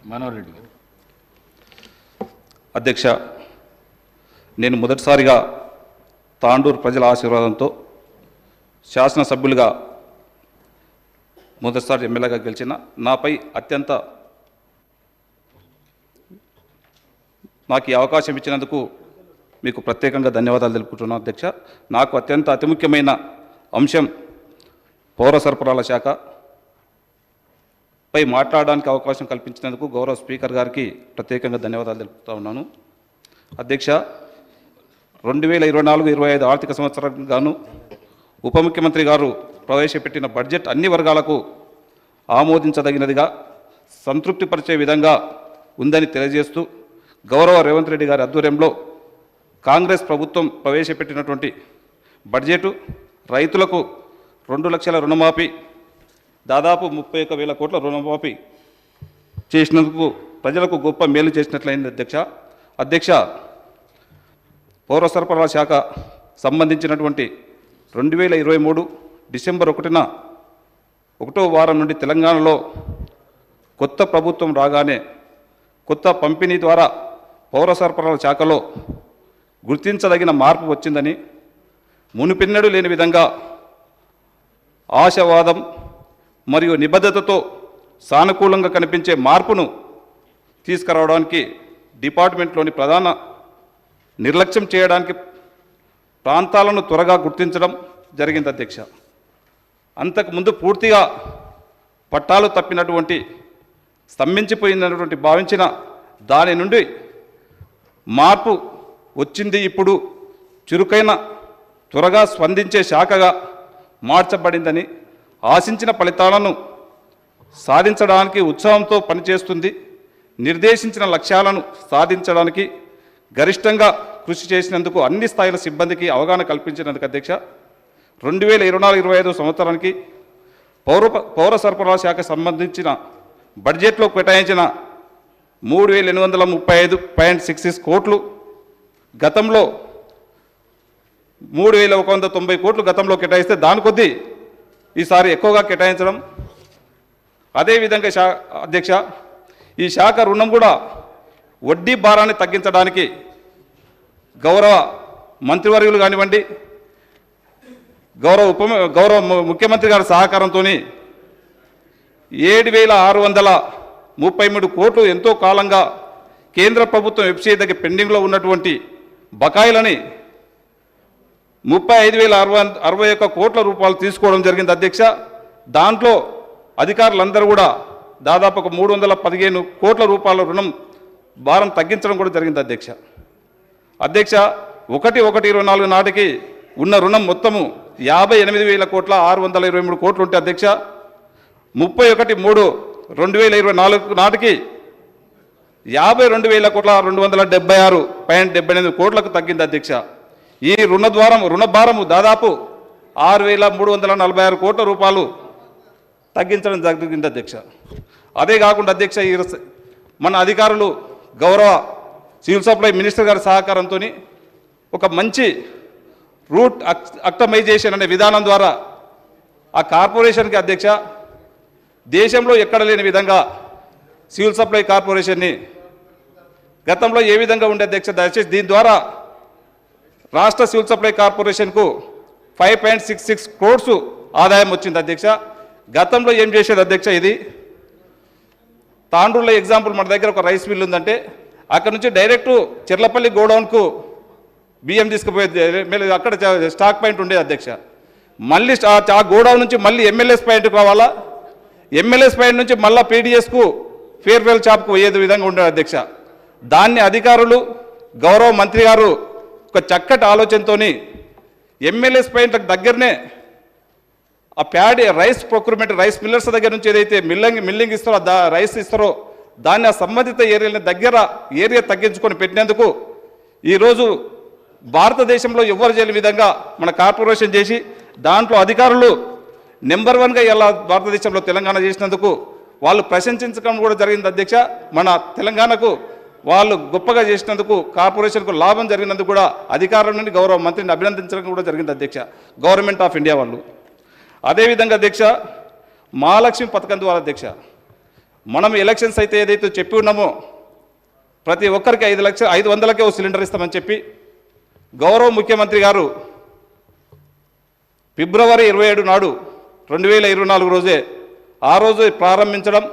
మనోహర్ రెడ్డి గారు. అధ్యక్ష, నేను మొదటిసారిగా తాండూరు ప్రజల ఆశీర్వాదంతో శాసనసభ్యులుగా మొదటిసారి ఎమ్మెల్యేగా గెలిచిన నాపై నాకు ఈ అవకాశం ఇచ్చినందుకు మీకు ప్రత్యేకంగా ధన్యవాదాలు తెలుపుకుంటున్నాను అధ్యక్ష. నాకు అతి ముఖ్యమైన అంశం పౌర సరఫరాల శాఖ పై మాట్లాడడానికి అవకాశం కల్పించినందుకు గౌరవ స్పీకర్ గారికి ప్రత్యేకంగా ధన్యవాదాలు తెలుపుతూ ఉన్నాను. అధ్యక్ష, 2024-25 ఆర్థిక సంవత్సరానికి గాను ఉప ముఖ్యమంత్రి గారు ప్రవేశపెట్టిన బడ్జెట్ అన్ని వర్గాలకు ఆమోదించదగినదిగా సంతృప్తిపరిచే విధంగా ఉందని తెలియజేస్తూ గౌరవ రేవంత్ రెడ్డి గారి ఆధ్వర్యంలో కాంగ్రెస్ ప్రభుత్వం ప్రవేశపెట్టినటువంటి బడ్జెటు రైతులకు 2 లక్షల రుణమాఫీ, దాదాపు 31,000 కోట్ల రుణమాఫీ చేసినందుకు ప్రజలకు గొప్ప మేలు చేసినట్లయింది అధ్యక్ష. పౌర సరఫరాల శాఖ సంబంధించినటువంటి 2023 డిసెంబర్ 1న 1వ వారం నుండి తెలంగాణలో కొత్త ప్రభుత్వం రాగానే కొత్త పంపిణీ ద్వారా పౌర సరఫరాల శాఖలో గుర్తించదగిన మార్పు వచ్చిందని, మునుపెన్నడూ లేని విధంగా ఆశావాదం మరియు నిబద్ధతతో సానుకూలంగా కనిపించే మార్పును తీసుకురావడానికి డిపార్ట్మెంట్లోని ప్రధాన నిర్లక్ష్యం చేయడానికి ప్రాంతాలను త్వరగా గుర్తించడం జరిగింది అధ్యక్ష. అంతకుముందు పూర్తిగా పట్టాలు తప్పినటువంటి స్తంభించిపోయినటువంటి భావించిన దాని నుండి మార్పు వచ్చింది. ఇప్పుడు చురుకైన త్వరగా స్పందించే శాఖగా మార్చబడిందని, ఆశించిన ఫలితాలను సాధించడానికి ఉత్సాహంతో పనిచేస్తుంది. నిర్దేశించిన లక్ష్యాలను సాధించడానికి గరిష్టంగా కృషి చేసినందుకు అన్ని స్థాయిల సిబ్బందికి అవగాహన కల్పించినందుకు అధ్యక్ష 2024-25 సంవత్సరానికి పౌర సరఫరాల శాఖ సంబంధించిన బడ్జెట్లో కేటాయించిన 3,835.66 కోట్లు, గతంలో 3,190 కోట్లు గతంలో కేటాయిస్తే దాని కొద్దీ ఈసారి ఎక్కువగా కేటాయించడం. అదేవిధంగా అధ్యక్ష, ఈ శాఖ రుణం కూడా వడ్డీ భారాన్ని తగ్గించడానికి గౌరవ మంత్రివర్యులు కానివ్వండి, గౌరవ ముఖ్యమంత్రి గారి సహకారంతో 7,633 కోట్లు ఎంతో కాలంగా కేంద్ర ప్రభుత్వం వెబ్సైట్ దగ్గర పెండింగ్లో ఉన్నటువంటి బకాయిలని 35,061 కోట్ల రూపాయలు తీసుకోవడం జరిగింది అధ్యక్ష. దాంట్లో అధికారులందరూ కూడా దాదాపు 315 కోట్ల రూపాయల రుణం భారం తగ్గించడం కూడా జరిగింది అధ్యక్ష. 1/1/24 నాటికి ఉన్న రుణం మొత్తము 58,623 కోట్లు ఉంటే అధ్యక్ష 31/3/2024 నాటికి 52,276.78 కోట్లకు తగ్గింది అధ్యక్ష. ఈ రుణ భారము దాదాపు 6,346 కోట్ల రూపాయలు తగ్గించడం జరిగింది అధ్యక్ష. అదే కాకుండా అధ్యక్ష, మన అధికారులు గౌరవ సివిల్ సప్లై మినిస్టర్ గారి సహకారంతో ఒక మంచి రూట్ ఆప్టిమైజేషన్ అనే విధానం ద్వారా ఆ కార్పొరేషన్కి అధ్యక్ష దేశంలో ఎక్కడ లేని విధంగా సివిల్ సప్లై కార్పొరేషన్ని గతంలో ఏ విధంగా ఉండే అధ్యక్ష, దయచేసి దీని ద్వారా రాష్ట్ర సివిల్ సప్లై కార్పొరేషన్కు 5.66 crores ఆదాయం వచ్చింది అధ్యక్ష. గతంలో ఏం చేసేది అధ్యక్ష, ఇది తాండూరులో ఎగ్జాంపుల్ మన దగ్గర ఒక రైస్ మిల్ ఉందంటే అక్కడ నుంచి డైరెక్టు చెర్లపల్లి గోడౌన్కు బియ్యం తీసుకుపోయేది, అక్కడ స్టాక్ పాయింట్ ఉండేది అధ్యక్ష. మళ్ళీ ఆ గోడౌన్ నుంచి మళ్ళీ ఎమ్మెల్యేస్ పాయింట్కి రావాలా, ఎమ్మెల్యేస్ పాయింట్ నుంచి మళ్ళీ పీడిఎస్కు ఫేర్వెల్ షాప్కు పోయేది విధంగా ఉండేది అధ్యక్ష. దాన్ని అధికారులు గౌరవ మంత్రి గారు ఒక చక్కటి ఆలోచనతో ఎమ్మెల్యేస్ పాయింట్లకు దగ్గరనే ఆ రైస్ ప్రొక్యూర్మెంట్ రైస్ మిల్లర్స్ దగ్గర నుంచి ఏదైతే మిల్లింగ్ ఇస్తారో రైస్ ఇస్తారో దాన్ని ఆ సంబంధిత ఏరియా తగ్గించుకొని పెట్టినందుకు ఈరోజు భారతదేశంలో ఎవరు చేయని విధంగా మన కార్పొరేషన్ చేసి దాంట్లో అధికారులు నెంబర్ 1గా ఇలా భారతదేశంలో తెలంగాణ చేసినందుకు వాళ్ళు ప్రశంసించడం కూడా జరిగింది అధ్యక్ష. మన తెలంగాణకు వాళ్ళు గొప్పగా చేసినందుకు కార్పొరేషన్కు లాభం జరిగినందుకు కూడా అధికారుల నుండి గౌరవ మంత్రిని అభినందించడం కూడా జరిగింది అధ్యక్ష, గవర్నమెంట్ ఆఫ్ ఇండియా వాళ్ళు. అదేవిధంగా అధ్యక్ష, మహాలక్ష్మి పథకం ద్వారా అధ్యక్ష మనం ఎలక్షన్స్ అయితే ఏదైతే చెప్పి ఉన్నామో ప్రతి ఒక్కరికి 500కే ఓ సిలిండర్ ఇస్తామని చెప్పి గౌరవ ముఖ్యమంత్రి గారు ఫిబ్రవరి 27 నాడు 2024 రోజే ఆ రోజు ప్రారంభించడం,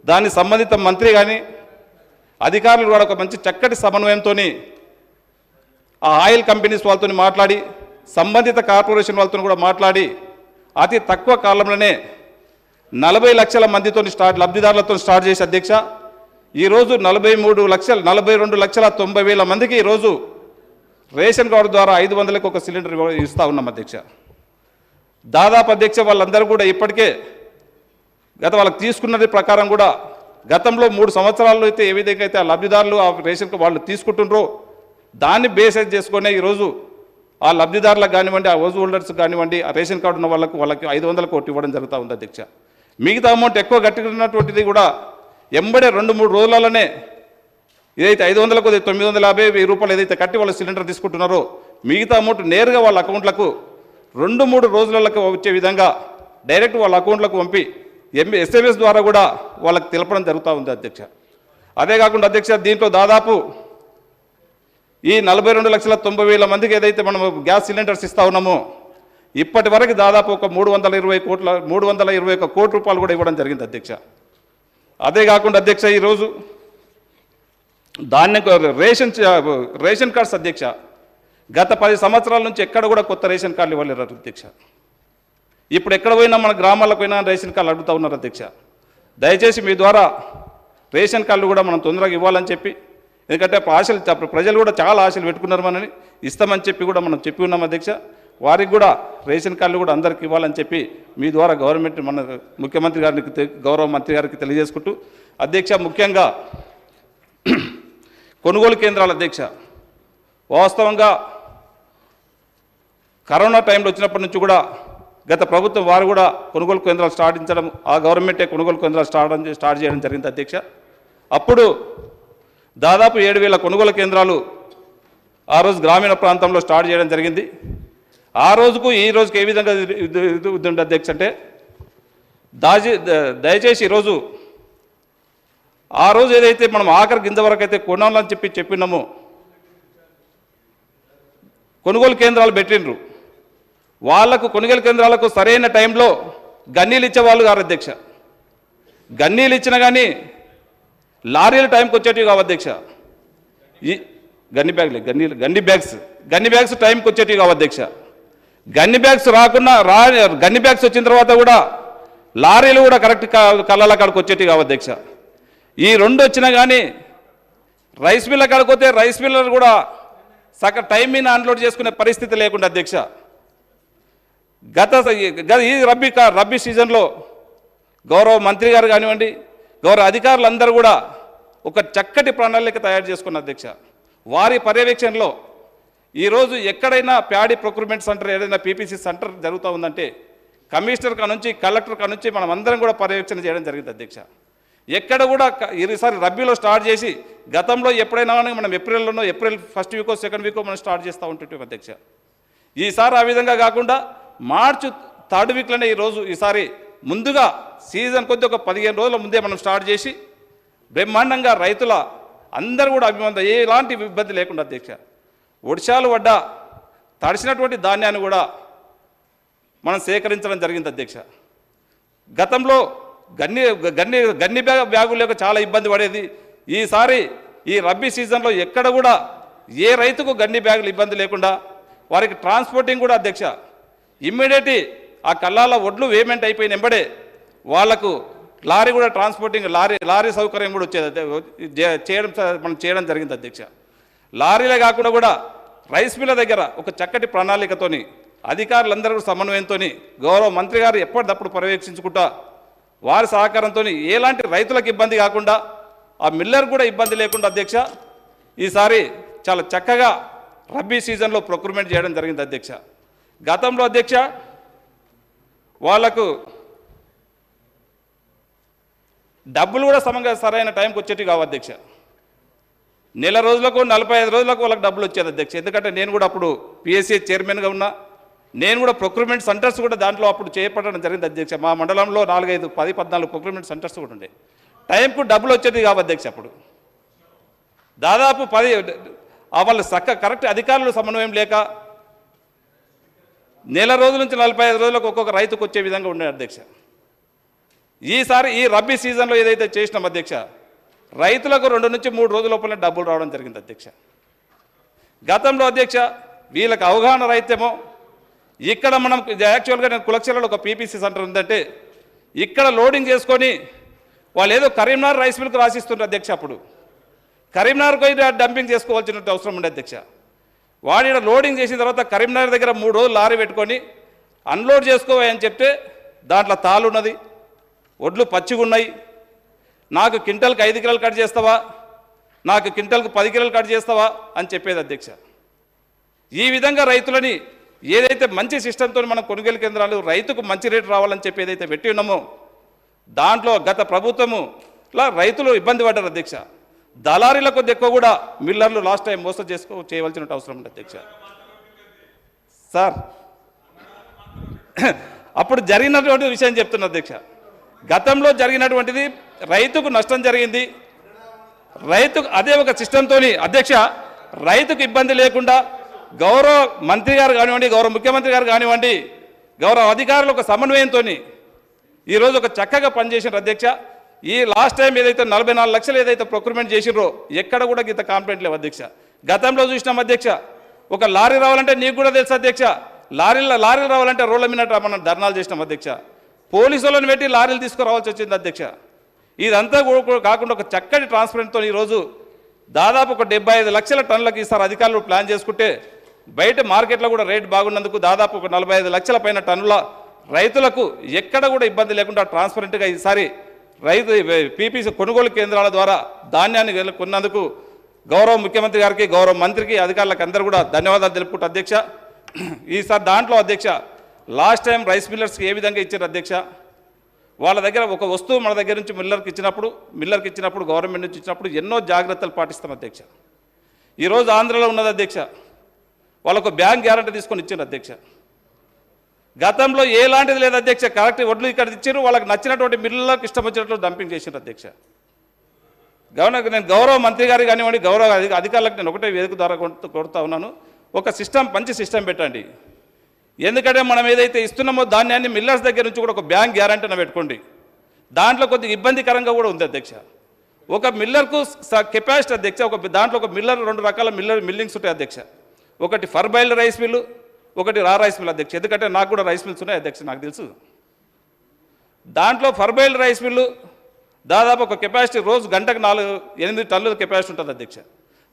దాని సంబంధిత మంత్రి కానీ అధికారులు కూడా ఒక మంచి చక్కటి సమన్వయంతో ఆ ఆయిల్ కంపెనీస్ వాళ్ళతో మాట్లాడి సంబంధిత కార్పొరేషన్ వాళ్ళతో కూడా మాట్లాడి అతి తక్కువ కాలంలోనే 40 లక్షల మందితో లబ్ధిదారులతో స్టార్ట్ చేసి అధ్యక్ష ఈరోజు 42,90,000 మందికి ఈరోజు రేషన్ కార్డు ద్వారా 500లకు ఒక సిలిండర్ ఇస్తూ ఉన్నాం అధ్యక్ష. దాదాపు అధ్యక్ష వాళ్ళందరూ కూడా ఇప్పటికే వాళ్ళకి తీసుకున్నది ప్రకారం కూడా గతంలో 3 సంవత్సరాల్లో అయితే ఏ విధంగా అయితే ఆ లబ్ధిదారులు ఆ రేషన్ వాళ్ళు తీసుకుంటుండ్రో దాన్ని బేసైజ్ చేసుకునే ఈరోజు ఆ లబ్ధిదారులకు కానివ్వండి, ఆ హౌస్ హోల్డర్స్ కానివ్వండి, ఆ రేషన్ కార్డు ఉన్న వాళ్ళకి 500 కోట్లు ఇవ్వడం జరుగుతూ ఉంది అధ్యక్ష. మిగతా అమౌంట్ ఎక్కువ కట్టుకున్నటువంటిది కూడా ఎంబడే 2-3 రోజులలోనే ఏదైతే 500కు 950 రూపాయలు ఏదైతే కట్టి వాళ్ళు సిలిండర్ తీసుకుంటున్నారో మిగతా అమౌంట్ నేరుగా వాళ్ళ అకౌంట్లకు 2-3 రోజులకు వచ్చే విధంగా డైరెక్ట్ వాళ్ళ అకౌంట్లకు పంపి SMS ద్వారా కూడా వాళ్ళకి తెలపడం జరుగుతూ ఉంది అధ్యక్ష. అదే కాకుండా అధ్యక్ష దీంట్లో దాదాపు ఈ 42,90,000 మందికి ఏదైతే మనం గ్యాస్ సిలిండర్స్ ఇస్తూ ఉన్నామో ఇప్పటి వరకు దాదాపు ఒక 321 కోట్ల రూపాయలు కూడా ఇవ్వడం జరిగింది అధ్యక్ష. అదే కాకుండా అధ్యక్ష ఈరోజు రేషన్ కార్డ్స్ అధ్యక్ష గత 10 సంవత్సరాల నుంచి ఎక్కడ కూడా కొత్త రేషన్ కార్డులు ఇవ్వలేరు అధ్యక్ష. ఇప్పుడు ఎక్కడ పోయినా మన గ్రామాలకు పోయినా రేషన్ కార్డులు అడుగుతూ ఉన్నారు అధ్యక్ష. దయచేసి మీ ద్వారా రేషన్ కార్డులు కూడా మనం తొందరగా ఇవ్వాలని చెప్పి, ఎందుకంటే ప్రజలు కూడా చాలా ఆశలు పెట్టుకున్నారు మనని ఇస్తామని చెప్పి కూడా మనం చెప్పి ఉన్నాం అధ్యక్ష. వారికి కూడా రేషన్ కార్డులు కూడా అందరికి ఇవ్వాలని చెప్పి మీ ద్వారా గవర్నమెంట్ మన ముఖ్యమంత్రి గారికి గౌరవ మంత్రి గారికి తెలియజేసుకుంటూ అధ్యక్ష ముఖ్యంగా కొనుగోలు కేంద్రాల అధ్యక్ష వాస్తవంగా కరోనా టైంలో వచ్చినప్పటి నుంచి కూడా గత ప్రభుత్వం వారు కూడా కొనుగోలు కేంద్రాలు స్టార్టించడం, ఆ గవర్నమెంటే కొనుగోలు కేంద్రాలు స్టార్ట్ చేయడం జరిగింది అధ్యక్ష. అప్పుడు దాదాపు 7,000 కొనుగోలు కేంద్రాలు ఆ రోజు గ్రామీణ ప్రాంతంలో స్టార్ట్ చేయడం జరిగింది. ఆ రోజుకు ఈ రోజుకి ఏ విధంగా ఉంది అధ్యక్ష అంటే దయచేసి ఈరోజు ఆ రోజు ఏదైతే మనం ఆఖరి గింజ వరకు అయితే కొనాలని చెప్పినామో కొనుగోలు కేంద్రాలు పెట్టిండ్రు. వాళ్లకు కొనుగోలు కేంద్రాలకు సరైన టైంలో గన్నీలు ఇచ్చేవాళ్ళు గారు అధ్యక్ష. గన్నీలు ఇచ్చినా కానీ లారీలు టైంకి వచ్చేటివి కావు అధ్యక్ష. ఈ గన్ని బ్యాగ్స్ టైంకి వచ్చేటివి కావు అధ్యక్ష. గన్ని బ్యాగ్స్ గన్ని బ్యాగ్స్ వచ్చిన తర్వాత కూడా లారీలు కూడా కరెక్ట్ కళ్ళ కాడికి వచ్చేటివి కావు అధ్యక్ష. ఈ 2 వచ్చినా కానీ రైస్ మిల్ల కాడికి పోతే రైస్ మిల్లర్ కూడా టైం మీద అన్లోడ్ చేసుకునే పరిస్థితి లేకుండా అధ్యక్ష. ఈ రబ్బీ సీజన్లో గౌరవ మంత్రి గారు కానివ్వండి, గౌరవ అధికారులందరూ కూడా ఒక చక్కటి ప్రణాళిక తయారు చేసుకున్న అధ్యక్ష. వారి పర్యవేక్షణలో ఈరోజు ఎక్కడైనా ప్యాడీ ప్రొక్యూర్మెంట్ సెంటర్ ఏదైనా PPC సెంటర్ జరుగుతూ ఉందంటే కమిషనర్ నుంచి కలెక్టర్ నుంచి మనం అందరం కూడా పర్యవేక్షణ చేయడం జరిగింది అధ్యక్ష. ఎక్కడ కూడా ఈసారి రబ్బీలో స్టార్ట్ చేసి గతంలో ఎప్పుడైనా మనం April first Vicco second Vicco మనం స్టార్ట్ చేస్తూ ఉంటుంటాం అధ్యక్ష. ఈసారి ఆ విధంగా కాకుండా మార్చి 3rd వీక్లోనే ఈసారి ముందుగా సీజన్ కొద్ది ఒక 15 రోజుల ముందే మనం స్టార్ట్ చేసి బ్రహ్మాండంగా రైతుల అందరూ కూడా ఎలాంటి ఇబ్బంది లేకుండా అధ్యక్ష వర్షాలు పడ్డా తడిసినటువంటి ధాన్యాన్ని కూడా మనం సేకరించడం జరిగింది అధ్యక్ష. గతంలో గన్ని బ్యాగులు లేక చాలా ఇబ్బంది పడేది. ఈసారి ఈ రబ్బీ సీజన్లో ఎక్కడ కూడా ఏ రైతుకు గన్ని బ్యాగులు ఇబ్బంది లేకుండా వారికి ట్రాన్స్పోర్టింగ్ కూడా అధ్యక్ష ఇమ్మీడియట్ ఆ కల్లాల ఒడ్లు పేమెంట్ అయిపోయిన వెంబడే వాళ్లకు లారీ కూడా ట్రాన్స్పోర్టింగ్ లారీ సౌకర్యం కూడా వచ్చేది మనం చేయడం జరిగింది అధ్యక్ష. లారీలే కాకుండా కూడా రైస్ మిల్ల దగ్గర ఒక చక్కటి ప్రణాళికతోని అధికారులందరూ సమన్వయంతో గౌరవ మంత్రి గారు ఎప్పటికప్పుడు పర్యవేక్షించుకుంటా వారి సహకారంతో ఎలాంటి రైతులకు ఇబ్బంది కాకుండా ఆ మిల్లర్ కూడా ఇబ్బంది లేకుండా అధ్యక్ష ఈసారి చాలా చక్కగా రబ్బీ సీజన్లో ప్రొక్యూర్మెంట్ చేయడం జరిగింది అధ్యక్ష. గతంలో అధ్యక్ష వాళ్లకు డబ్బులు కూడా సరైన టైంకి వచ్చేటివి కావు అధ్యక్ష. నెల రోజులకు 45 రోజులకు వాళ్ళకి డబ్బులు వచ్చేది అధ్యక్ష. ఎందుకంటే నేను కూడా అప్పుడు PSC చైర్మన్గా ఉన్నా, నేను కూడా ప్రొక్యూర్మెంట్ సెంటర్స్ కూడా దాంట్లో అప్పుడు చేపట్టడం జరిగింది అధ్యక్ష. మా మండలంలో 4, 5, 10, 14 ప్రొక్యూర్మెంట్ సెంటర్స్ కూడా ఉండే. టైంకు డబ్బులు వచ్చేది కావు అధ్యక్ష. అప్పుడు దాదాపు 10 వాళ్ళు కరెక్ట్ అధికారులు సమన్వయం లేక నెల రోజుల నుంచి 45 రోజులకు ఒక్కొక్క రైతుకు వచ్చే విధంగా ఉండే అధ్యక్ష. ఈసారి ఈ రబ్బీ సీజన్లో ఏదైతే చేసినాం అధ్యక్ష, రైతులకు 2 నుంచి 3 రోజుల లోపలే డబ్బులు రావడం జరిగింది అధ్యక్ష. గతంలో అధ్యక్ష వీళ్ళకి అవగాహన రైతేమో ఇక్కడ మనం యాక్చువల్గా నేను కులక్షలలో ఒక పీపీసీ సెంటర్ ఉందంటే ఇక్కడ లోడింగ్ చేసుకొని వాళ్ళు ఏదో కరీంనగర్ రైస్ మిల్క్ రాసిస్తుంటారు అధ్యక్ష. అప్పుడు కరీంనగర్కి పోయి డంపింగ్ చేసుకోవాల్సిన అవసరం ఉండే అధ్యక్ష. వాడి లోడింగ్ చేసిన తర్వాత కరీంనగర్ దగ్గర 3 రోజులు లారీ పెట్టుకొని అన్లోడ్ చేసుకోవని చెప్తే దాంట్లో తాళున్నది, ఒడ్లు పచ్చిగా ఉన్నాయి, నాకు క్వింటల్కి 5 కిలోలు కట్ చేస్తావా, నాకు క్వింటల్కి 10 కిలోలు కట్ చేస్తావా అని చెప్పేది అధ్యక్ష. ఈ విధంగా రైతులని ఏదైతే మంచి సిస్టంతో మనం కొనుగోలు కేంద్రాలు రైతుకు మంచి రేటు రావాలని చెప్పి ఏదైతే పెట్టి ఉన్నామో దాంట్లో గత ప్రభుత్వములా రైతులు ఇబ్బంది పడ్డారు అధ్యక్ష. దళారీల కొద్ది ఎక్కువ కూడా మిల్లర్లు లాస్ట్ టైం మోసం చేయవలసిన అవసరం ఉంది అధ్యక్ష. సార్ అప్పుడు జరిగినటువంటి విషయం చెప్తున్నా అధ్యక్ష. గతంలో జరిగినటువంటిది రైతుకు నష్టం జరిగింది. రైతుకు అదే ఒక సిస్టంతో అధ్యక్ష రైతుకు ఇబ్బంది లేకుండా గౌరవ మంత్రి గారు కానివ్వండి, గౌరవ ముఖ్యమంత్రి గారు కానివ్వండి, గౌరవ అధికారులు ఒక సమన్వయంతో ఈరోజు ఒక చక్కగా పనిచేసినారు అధ్యక్ష. ఈ లాస్ట్ టైం ఏదైతే 44 లక్షలు ఏదైతే ప్రొక్యూర్మెంట్ చేసిర్రో ఎక్కడ కూడా గీత కాంప్లైంట్ లేవు అధ్యక్ష. గతంలో చూసినాం అధ్యక్ష, ఒక లారీ రావాలంటే నీకు కూడా తెలుసు అధ్యక్ష, లారీలు రావాలంటే రోడ్ల మీద మనం ధర్నాలు చేసినాం అధ్యక్ష. పోలీసులను పెట్టి లారీలు తీసుకురావాల్సి వచ్చింది అధ్యక్ష. ఇదంతా కాకుండా ఒక చక్కటి ట్రాన్స్పరెంట్తో ఈరోజు దాదాపు ఒక 75 లక్షల టన్నులకు ఈసారి అధికారులు ప్లాన్ చేసుకుంటే బయట మార్కెట్లో కూడా రేట్ బాగున్నందుకు దాదాపు ఒక 45 లక్షల పైన టన్నుల రైతులకు ఎక్కడ కూడా ఇబ్బంది లేకుండా ట్రాన్స్పరెంట్గా ఈసారి రైతు పీపీసీ కొనుగోలు కేంద్రాల ద్వారా ధాన్యాన్ని కొన్నందుకు గౌరవ ముఖ్యమంత్రి గారికి, గౌరవ మంత్రికి, అధికారులకు అందరూ కూడా ధన్యవాదాలు తెలుపుకుంటూ అధ్యక్ష. ఈసారి దాంట్లో అధ్యక్ష లాస్ట్ టైం రైస్ మిల్లర్స్కి ఏ విధంగా ఇచ్చారు అధ్యక్ష, వాళ్ళ దగ్గర ఒక వస్తువు మన దగ్గర నుంచి మిల్లర్కి ఇచ్చినప్పుడు గవర్నమెంట్ నుంచి ఇచ్చినప్పుడు ఎన్నో జాగ్రత్తలు పాటిస్తాం అధ్యక్ష. ఈరోజు ఆంధ్రలో ఉన్నది అధ్యక్ష, వాళ్ళకు బ్యాంక్ గ్యారంటీ తీసుకొని ఇచ్చారు అధ్యక్ష. గతంలో ఎలాంటిది లేదు అధ్యక్ష, కరెక్ట్ వడ్లు ఇక్కడ ఇచ్చారు, వాళ్ళకి నచ్చినటువంటి మిల్లులకు ఇష్టం వచ్చినట్లు డంపింగ్ చేశారు అధ్యక్ష. నేను గౌరవ మంత్రి గారికి కానివ్వండి, గౌరవ అధికారులకు నేను ఒకటే వేదిక ద్వారా కొడుతూ ఉన్నాను, ఒక సిస్టమ్ మంచి సిస్టమ్ పెట్టండి. ఎందుకంటే మనం ఏదైతే ఇస్తున్నామో ధాన్యాన్ని మిల్లర్స్ దగ్గర నుంచి కూడా ఒక బ్యాంక్ గ్యారంటీని పెట్టుకోండి. దాంట్లో కొద్దిగా ఇబ్బందికరంగా కూడా ఉంది అధ్యక్ష. ఒక మిల్లర్కు కెపాసిటీ అధ్యక్ష, దాంట్లో ఒక మిల్లర్ 2 రకాల మిల్లింగ్స్ ఉంటాయి అధ్యక్ష. ఒకటి ఫర్బైల్డ్ రైస్ మిల్లు, ఒకటి రా రైస్ మిల్ అధ్యక్ష. ఎందుకంటే నాకు కూడా రైస్ మిల్స్ ఉన్నాయి అధ్యక్ష, నాకు తెలుసు. దాంట్లో ఫర్బైల్డ్ రైస్ మిల్లు దాదాపు ఒక కెపాసిటీ రోజు గంటకు 8 టన్నుల కెపాసిటీ ఉంటుంది అధ్యక్ష.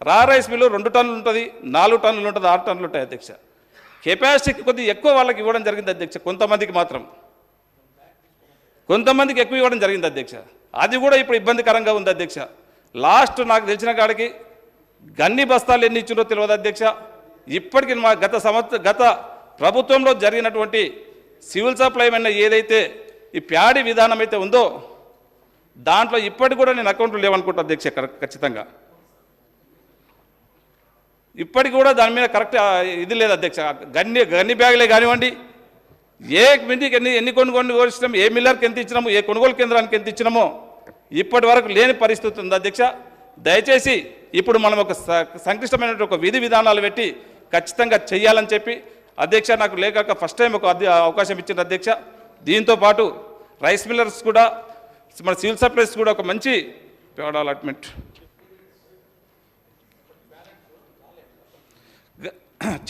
రా రైస్ మిల్లు 2 టన్నులు ఉంటుంది, 4 టన్నులు ఉంటుంది, 6 టన్నులు ఉంటాయి అధ్యక్ష. కెపాసిటీకి కొద్దిగా ఎక్కువ వాళ్ళకి ఇవ్వడం జరిగింది అధ్యక్ష, కొంతమందికి ఎక్కువ ఇవ్వడం జరిగింది అధ్యక్ష. అది కూడా ఇప్పుడు ఇబ్బందికరంగా ఉంది అధ్యక్ష. లాస్ట్ నాకు తెలిసిన కాడికి గన్ని బస్తాలు ఎన్ని ఇచ్చిందో తెలియదు అధ్యక్ష. ఇప్పటికీ మా గత ప్రభుత్వంలో జరిగినటువంటి సివిల్ సప్లై అయిన ఏదైతే ఈ ప్యాడీ విధానం అయితే ఉందో దాంట్లో ఇప్పటికి కూడా నేను అకౌంట్లు లేవనుకుంటా అధ్యక్ష. ఖచ్చితంగా ఇప్పటికి కూడా దాని మీద కరెక్ట్ ఇది లేదు అధ్యక్ష. గన్ని బ్యాగులే కానివ్వండి, ఏ మందికి ఎన్ని కొనుగోలు ఇచ్చినాం, ఏ మిల్లర్కి ఎంత ఇచ్చినాము, ఏ కొనుగోలు కేంద్రానికి ఎంత ఇచ్చినామో ఇప్పటి వరకు లేని పరిస్థితి ఉంది అధ్యక్ష. దయచేసి ఇప్పుడు మనం ఒక సంక్లిష్టమైన ఒక విధి విధానాలు పెట్టి ఖచ్చితంగా చెయ్యాలని చెప్పి అధ్యక్ష నాకు లేక ఫస్ట్ టైం ఒక అవకాశం ఇచ్చింది అధ్యక్ష. దీంతో పాటు రైస్ మిల్లర్స్ కూడా మన సివిల్ సప్లైస్ కూడా ఒక మంచి అలాట్మెంట్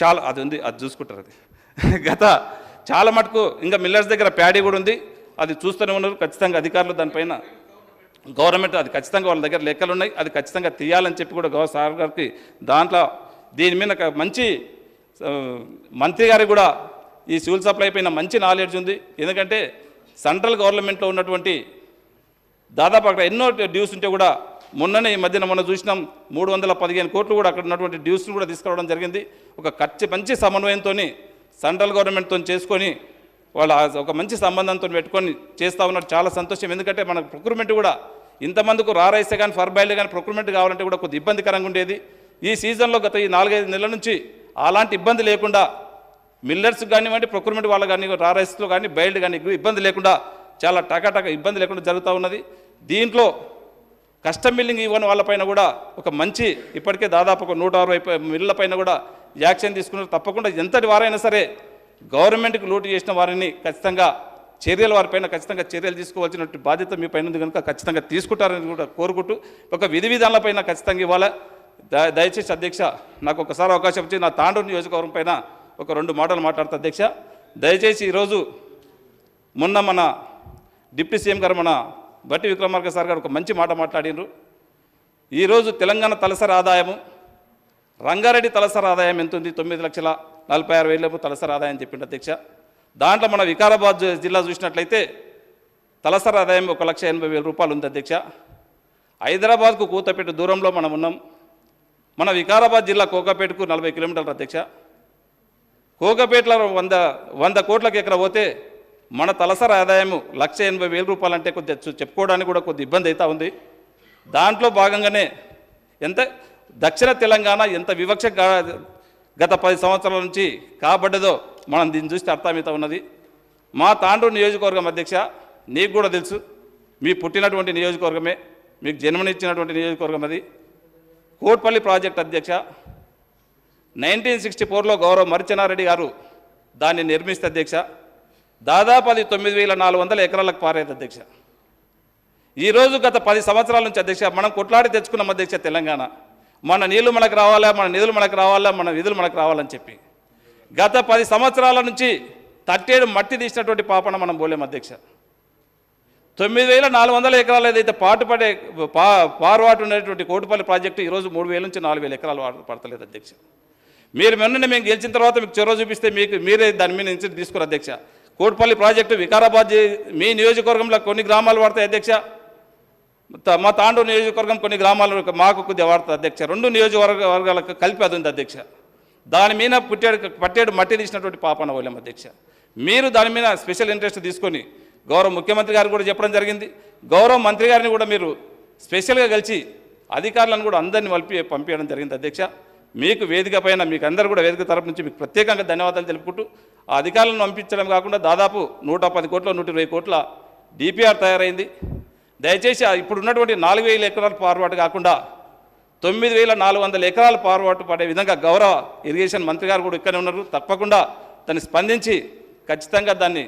చాలా అది ఉంది, అది చూసుకుంటారు. అది చాలా మటుకు ఇంకా మిల్లర్స్ దగ్గర ప్యాడీ కూడా ఉంది, అది చూస్తూనే ఉన్నారు. ఖచ్చితంగా అధికారులు దానిపైన గవర్నమెంట్ అది ఖచ్చితంగా వాళ్ళ దగ్గర లెక్కలు ఉన్నాయి, అది ఖచ్చితంగా తీయాలని చెప్పి కూడా గౌరవ సార్ గారికి దాంట్లో దీని మీద మంచి మంత్రి గారికి కూడా ఈ సివిల్ సప్లై పైన మంచి నాలెడ్జ్ ఉంది. ఎందుకంటే సెంట్రల్ గవర్నమెంట్లో ఉన్నటువంటి దాదాపు అక్కడ ఎన్నో డ్యూస్ ఉంటే కూడా మొన్ననే ఈ మధ్యన మొన్న చూసినాం 315 కోట్లు కూడా అక్కడ ఉన్నటువంటి డ్యూస్ని కూడా తీసుకురావడం జరిగింది. ఒక మంచి సమన్వయంతో సెంట్రల్ గవర్నమెంట్తో చేసుకొని వాళ్ళ ఒక మంచి సంబంధంతో పెట్టుకొని చేస్తూ ఉన్నారు. చాలా సంతోషం. ఎందుకంటే మన ప్రొక్యూర్మెంట్ కూడా ఇంతమందికి రా రైసే కానీ ఫర్బైల్డ్ కానీ ప్రొక్యూర్మెంట్ కావాలంటే కూడా కొద్ది ఇబ్బందికరంగా ఉండేది. ఈ సీజన్లో గత ఈ 4-5 నెలల నుంచి అలాంటి ఇబ్బంది లేకుండా మిల్లర్స్ కానివ్వండి, ప్రొక్యూర్మెంట్ వాళ్ళు కానీ, రైస్లో కానీ, బయల్డ్ కానీ ఇబ్బంది లేకుండా చాలా టకాటక ఇబ్బంది లేకుండా జరుగుతూ ఉన్నది. దీంట్లో కస్టమ్ మిల్లింగ్ ఇవ్వని వాళ్ళపైన కూడా ఒక మంచి ఇప్పటికే దాదాపు ఒక 160 మిల్లుల పైన కూడా యాక్షన్ తీసుకున్నారు. తప్పకుండా ఎంతటి వారైనా సరే గవర్నమెంట్కి లూటు చేసిన వారిని ఖచ్చితంగా వారిపైన ఖచ్చితంగా చర్యలు తీసుకోవాల్సినటువంటి బాధ్యత మీ పైన ఉంది కనుక ఖచ్చితంగా తీసుకుంటారని కూడా కోరుకుంటూ ఒక విధి విధానాలపైన ఖచ్చితంగా ఇవ్వాలి. దయచేసి అధ్యక్ష నాకు ఒకసారి అవకాశం ఇచ్చి నా తాండూరు నియోజకవర్గం పైన ఒక 2 మాటలు మాట్లాడతా అధ్యక్ష. దయచేసి ఈరోజు మొన్న మన డిప్యూటీ సీఎం గారు మన బట్టి విక్రమార్క సార్ గారు ఒక మంచి మాట మాట్లాడినారు. ఈరోజు తెలంగాణ తలసరి ఆదాయము రంగారెడ్డి తలసరి ఆదాయం ఎంత ఉంది? 9,46,000 తలసరి ఆదాయం చెప్పిండు అధ్యక్ష. దాంట్లో మన వికారాబాద్ జిల్లా చూసినట్లయితే తలసరి ఆదాయం 1,80,000 రూపాయలు ఉంది అధ్యక్ష. హైదరాబాద్కు కూతపేట దూరంలో మనం ఉన్నాం. మన వికారాబాద్ జిల్లా కోకాపేటకు 40 కిలోమీటర్లు అధ్యక్ష. కోకాపేటలో 100 కోట్లకు ఎక్కడ పోతే మన తలసరి ఆదాయం 1,80,000 రూపాయలు అంటే కొద్దిగా చెప్పుకోవడానికి కూడా కొద్ది ఇబ్బంది అవుతూ ఉంది. దాంట్లో భాగంగానే ఎంత దక్షిణ తెలంగాణ ఎంత వివక్ష గత 10 సంవత్సరాల నుంచి కాబడ్డదో మనం దీన్ని చూస్తే అర్థమవుతూ ఉన్నది. మా తాండూరు నియోజకవర్గం అధ్యక్ష, నీకు కూడా తెలుసు, మీ పుట్టినటువంటి నియోజకవర్గమే, మీకు జన్మనిచ్చినటువంటి నియోజకవర్గం అది. కోట్పల్లి ప్రాజెక్ట్ అధ్యక్ష 1964లో గౌరవ మరిచెన్నారెడ్డి గారు దాన్ని నిర్మిస్తే అధ్యక్ష దాదాపు అది 9,400 ఎకరాలకు పారేది అధ్యక్ష. ఈరోజు గత 10 సంవత్సరాల నుంచి అధ్యక్ష మనం కొట్లాడి తెచ్చుకున్నాం అధ్యక్ష తెలంగాణ. మన నీళ్లు మనకు రావాలా, మన నిధులు మనకు రావాలా, మన విధులు మనకు రావాలని చెప్పి గత 10 సంవత్సరాల నుంచి 37 మట్టి తీసినటువంటి పాపన మనం పోలేం అధ్యక్ష. 9,400 ఎకరాలు ఏదైతే పాటుపడే పారువాటు ఉండేటువంటి కోటిపల్లి ప్రాజెక్టు ఈరోజు 3,000 నుంచి 4,000 ఎకరాలు పడతలేదు అధ్యక్ష. మీరు మొన్న మేము గెలిచిన తర్వాత మీకు చొరవ చూపిస్తే మీరే దాని మీద నుంచి తీసుకురు అధ్యక్ష. కోటిపల్లి ప్రాజెక్టు వికారాబాద్ మీ నియోజకవర్గంలో కొన్ని గ్రామాలు వాడతాయి అధ్యక్ష. మా తాండూరు నియోజకవర్గం కొన్ని గ్రామాలు మాకు కొద్దిగా వాడుతుంది అధ్యక్ష. 2 నియోజకవర్గాలకు కలిపి అది ఉంది అధ్యక్ష. దాని మీద పట్టేడు మట్టి తీసినటువంటి పాపన పోలేం అధ్యక్ష. మీరు దాని మీద స్పెషల్ ఇంట్రెస్ట్ తీసుకొని గౌరవ ముఖ్యమంత్రి గారు కూడా చెప్పడం జరిగింది. గౌరవ మంత్రి గారిని కూడా మీరు స్పెషల్గా కలిసి అధికారులను కూడా అందరినీ పంపించడం జరిగింది అధ్యక్ష. మీకు వేదిక పైన మీకు అందరూ కూడా వేదిక తరపు నుంచి మీకు ప్రత్యేకంగా ధన్యవాదాలు తెలుపుకుంటూ ఆ అధికారులను పంపించడం కాకుండా దాదాపు 110 కోట్ల 120 కోట్ల డిపిఆర్ తయారైంది. దయచేసి ఇప్పుడు ఉన్నటువంటి 4,000 ఎకరాల పారుబాటు కాకుండా 9,400 ఎకరాల పారుబాటు పడే విధంగా గౌరవ ఇరిగేషన్ మంత్రి గారు కూడా ఇక్కడే ఉన్నారు. తప్పకుండా దాన్ని స్పందించి ఖచ్చితంగా దాన్ని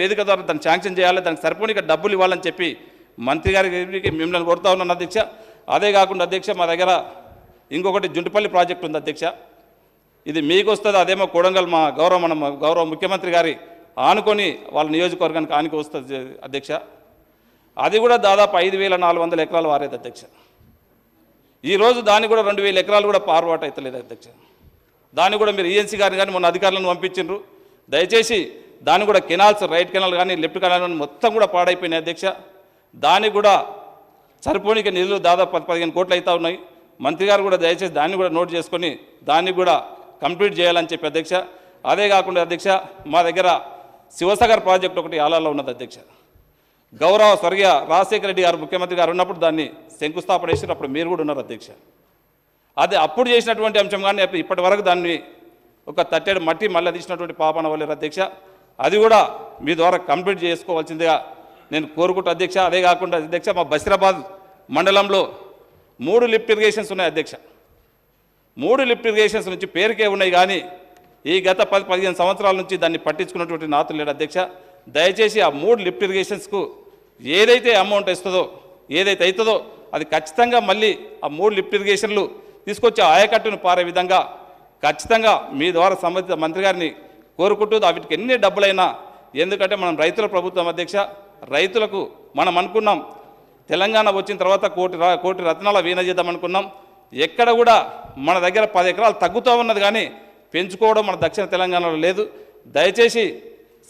వేదిక ద్వారా దాన్ని శాంక్షన్ చేయాలి, దానికి సరిపోనిక డబ్బులు ఇవ్వాలని చెప్పి మంత్రి గారికి మిమ్మల్ని కోరుతా ఉన్నాను అధ్యక్ష. అదే కాకుండా అధ్యక్ష మా దగ్గర ఇంకొకటి జుంటుపల్లి ప్రాజెక్టు ఉంది అధ్యక్ష. ఇది మీకు వస్తుంది, అదేమో కొడంగల్ మన గౌరవ ముఖ్యమంత్రి గారి ఆనుకొని వాళ్ళ నియోజకవర్గానికి ఆనుకు వస్తుంది అధ్యక్ష. అది కూడా దాదాపు 5,400 ఎకరాలు వారేది అధ్యక్ష. ఈరోజు దాన్ని కూడా 2,000 ఎకరాలు కూడా పారుబాటు అవుతలేదు అధ్యక్ష. దాన్ని కూడా మీరు ఈఎన్సీ గారిని కానీ మొన్న అధికారులను పంపించారు. దయచేసి దాన్ని కూడా కెనాల్స్ రైట్ కెనాల్ కానీ లెఫ్ట్ కెనాల్ కానీ మొత్తం కూడా పాడైపోయినాయి అధ్యక్ష. దానికి కూడా సరిపోనిక నిధులు దాదాపు 10-15 కోట్లు అవుతా ఉన్నాయి. మంత్రి గారు కూడా దయచేసి దాన్ని కూడా నోట్ చేసుకొని దాన్ని కూడా కంప్లీట్ చేయాలని చెప్పి అధ్యక్ష. అదే కాకుండా అధ్యక్ష మా దగ్గర శివసాగర్ ప్రాజెక్ట్ ఒకటి ఆలాలో ఉన్నది అధ్యక్ష. గౌరవ స్వర్గీయ రాజశేఖర రెడ్డి గారు ముఖ్యమంత్రి గారు ఉన్నప్పుడు దాన్ని శంకుస్థాపన చేసి అప్పుడు మీరు కూడా ఉన్నారు అధ్యక్ష. అది అప్పుడు చేసినటువంటి అంశం కానీ ఇప్పటి వరకు దాన్ని ఒక 37 మట్టి మళ్ళీ తీసినటువంటి పాపన వాళ్ళారు అధ్యక్ష. అది కూడా మీ ద్వారా కంప్లీట్ చేసుకోవాల్సిందిగా నేను కోరుకుంటా అధ్యక్ష. అదే కాకుండా అధ్యక్ష మా బసిరాబాద్ మండలంలో 3 లిఫ్ట్ ఇరిగేషన్స్ ఉన్నాయి అధ్యక్ష. 3 లిఫ్ట్ ఇరిగేషన్స్ నుంచి పేరుకే ఉన్నాయి కానీ ఈ గత 10-15 సంవత్సరాల నుంచి దాన్ని పట్టించుకున్నటువంటి నాతులు లేడు అధ్యక్ష. దయచేసి ఆ 3 లిఫ్ట్ ఇరిగేషన్స్కు ఏదైతే అమౌంట్ ఇస్తుందో ఏదైతే అవుతుందో అది ఖచ్చితంగా మళ్ళీ ఆ 3 లిఫ్ట్ ఇరిగేషన్లు తీసుకొచ్చి ఆయకట్టును పారే విధంగా ఖచ్చితంగా మీ ద్వారా సంబంధిత మంత్రి గారిని కోరుకుంటూ వీటికి ఎన్ని డబ్బులైనా, ఎందుకంటే మనం రైతుల ప్రభుత్వం అధ్యక్ష. రైతులకు మనం అనుకున్నాం తెలంగాణ వచ్చిన తర్వాత కోటి రత్నాల వీణ చేద్దాం అనుకున్నాం. ఎక్కడ కూడా మన దగ్గర 10 ఎకరాలు తగ్గుతూ ఉన్నది కానీ పెంచుకోవడం మన దక్షిణ తెలంగాణలో లేదు. దయచేసి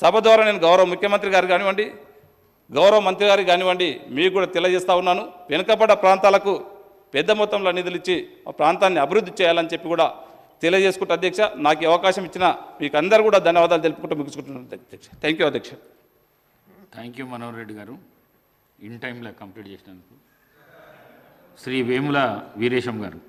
సభ ద్వారా నేను గౌరవ ముఖ్యమంత్రి గారు కానివ్వండి, గౌరవ మంత్రి గారికి కానివ్వండి మీకు కూడా తెలియజేస్తూ ఉన్నాను. వెనుకబడ్డ ప్రాంతాలకు పెద్ద మొత్తంలో నిధులు ఇచ్చి ఆ ప్రాంతాన్ని అభివృద్ధి చేయాలని చెప్పి కూడా తెలియజేసుకుంటూ అధ్యక్ష నాకు అవకాశం ఇచ్చిన మీకు అందరూ కూడా ధన్యవాదాలు తెలుపుకుంటూ ముగించుకుంటున్నాను అధ్యక్ష. థ్యాంక్ యూ అధ్యక్ష. థ్యాంక్ యూ మనోహర్ రెడ్డి గారు, ఇన్ టైంలో కంప్లీట్ చేసినందుకు. శ్రీ వేముల వీరేశం గారు.